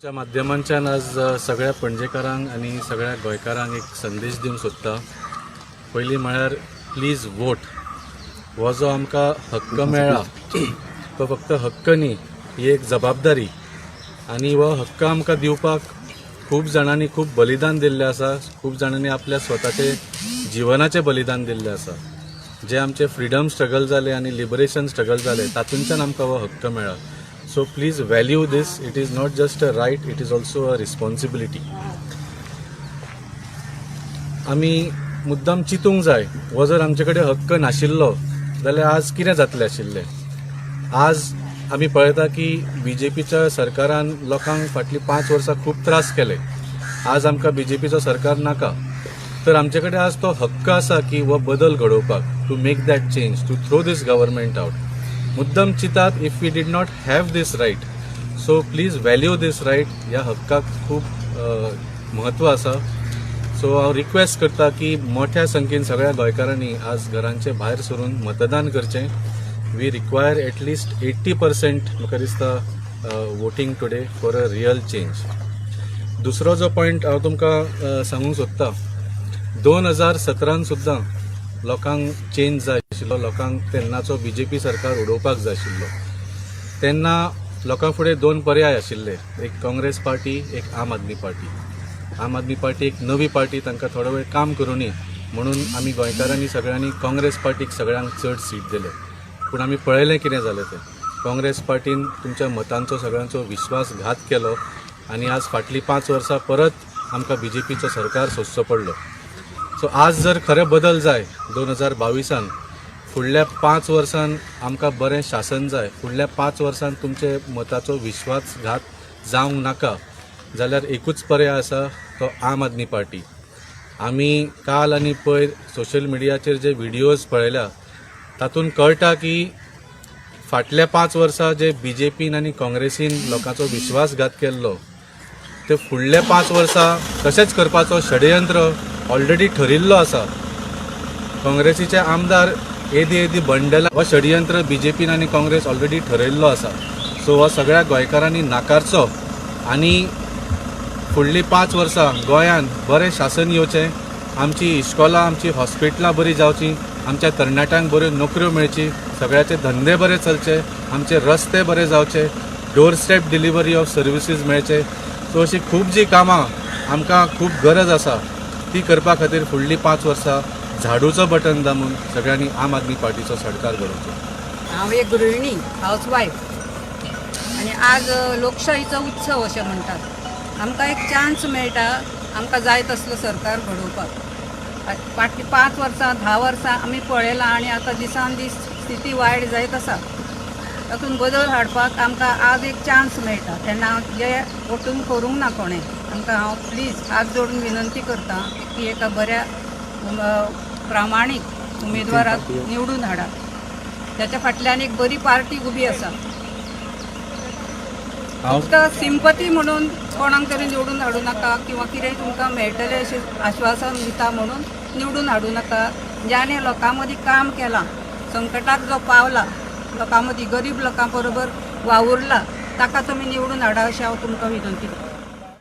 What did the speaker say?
च्या माध्यमांच्यान आज सगळ्या पणजेकारांक आनी सगळ्या गोंयकारांक एक संदेश दिवंक सोदता। पयलीं म्हळ्यार प्लीज वोट। हो जो आमकां हक्क मेळ्ळा तो फक्त हक्क न्ही, ही एक जबाबदारी। आनी हो हक्क आमकां दिवपाक खूब जाणांनी खूब बलिदान दिल्लें आसा। खूब जाणांनी आपल्या स्वताचे जिवनाचें बलिदान दिल्लें आसा। जे आमचे फ्रिडम स्ट्रगल जाले आनी लिबरेशन स्ट्रगल जाले तातूंतल्यान आमकां हो हक्क मेळ्ळा। So please value this. It is not just a right, it is also a responsibility. आमी मुद्दाम चिंतूंक जाय, हो जर आमचे कडेन हक्क नाशिल्लो जाल्यार आज कितें जातलें आशिल्लें। आज आमी पळयता की बीजेपीच्या सरकारान लोकांक फाटलीं 5 वर्सां खूब त्रास केले। आज आमकां बीजेपीचो सरकार नाका, तर आमचे कडेन आज तो हक्क आसा की हो बदल घडोवपाक, to make that change, to throw this government out. मुद्दम चितात if we did not have this right, so please value this right. ह्या हक्काक खूब म्हत्व आसा। सो हांव रिक्वेस्ट करता की मोठ्या संख्येन सगळ्या गोंयकारांनी आज घरांचे भायर सरून मतदान करचें। वी रिक्वायर एटलिस्ट 80% म्हाका दिसता voting today for a real change. दुसरो जो पॉयंट हांव तुमकां सांगूंक सोदता, 2017 सुद्दां लोकांक चेंज जाय आशिल्लो, लोकांक तेन्नाचो बीजेपी सरकार उडोवपाक जाय आशिल्लो। तेन्ना लोकां फुडें 2 पर्याय आशिल्ले, एक काँग्रेस पार्टी, एक आम आदमी पार्टी। आम आदमी पार्टी एक नवी पार्टी, तांकां थोडो वेळ काम करूं न्ही म्हणून आमी गोंयकारांनी सगळ्यांनी काँग्रेस पार्टीक सगळ्यांक चड सीट दिले। पूण आमी पळयलें कितें जालें तें। काँग्रेस पार्टीन तुमच्या मतांचो सगळ्यांचो विश्वासघात केलो आनी आज फाटलीं 5 वर्सां परत आमकां बीजेपीचो सरकार सोंसचो पडलो। सो आज जर खरे बदल जाय 2022 फुडल्या 5 वर्सां आमकां बरें शासन जाय, फुडल्या 5 वर्सां तुमचे मताचो विश्वासघात जावंक नाका, जाल्यार एकूच पर्याय आसा, तो आम आदमी पार्टी। आमी काल आनी पयर सोशल मिडियाचेर जे व्हिडियोज पळयल्या तातूंत कळटा की फाटल्या 5 वर्सां जे बीजेपीन आनी काँग्रेसीन लोकांचो विश्वासघात केल्लो ते फुडल्या 5 वर्सां तशेंच करपाचो षडयंत्र ऑलरेडी ठरिल्लो आसा। काँग्रेसीचे आमदार येदी बंडला हो षडयंत्र बीजेपीन आनी काँग्रेस ऑलरेडी ठरयल्लो आसा। सो हो सगळ्या गोंयकारांनी नाकारचो आनी फुडलीं 5 वर्सां गोंयान बरें शासन येवचें, आमची इश्कोलां, आमची हॉस्पिटलां बरीं जावचीं, आमच्या तरणाट्यांक बऱ्यो नोकऱ्यो मेळची, सगळ्याचे धंदे बरे चलचे, आमचे रस्ते बरे जावचे, door step delivery of services मेळचे। सो अशीं खूब जीं कामां आमकां खूब गरज आसा ती करपा खातीर फुडलीं 5 वर्सां झाडूचो बटन दामून सगळ्यांनी आम आदमी पार्टीचो सरकार घडोवचो। हांव एक गृहिणी, हाऊसवायफ, आनी आज लोकशाहीचो उत्सव अशें म्हणटात। आमकां एक चान्स मेळटा आमकां जाय तसलो सरकार घडोवपाक। फाटलीं 5 वर्सां 10 वर्सां आमी पळयलां आनी आतां दिसान दीस स्थिती वायट जायत आसा। तातूंत बदल हाडपाक आमकां आज एक चान्स मेळटा, तेन्ना जे वोटून करूंक ना कोणें, आमकां हांव प्लीज हात जोडून विनंती करता की एका बऱ्या प्रामाणीक उमेदवाराक निवडून हाडा, त्याच्या फाटल्यान एक बरी पार्टी उबी आसा। फक्त सिंपती म्हणून कोणाक तरी निवडून हाडूं नाका किंवा कितें तुमकां मेळटलें अशें आश्वासन दिता म्हणून निवडून हाडूं नाका। ज्याने लोकां मदीं काम केलां, संकटाक जो पावला, लोकां मदीं गरीब लोकां बरोबर वावुरला, ताका तुमी निवडून हाडा अशें हांव तुमकां विनंती करतां।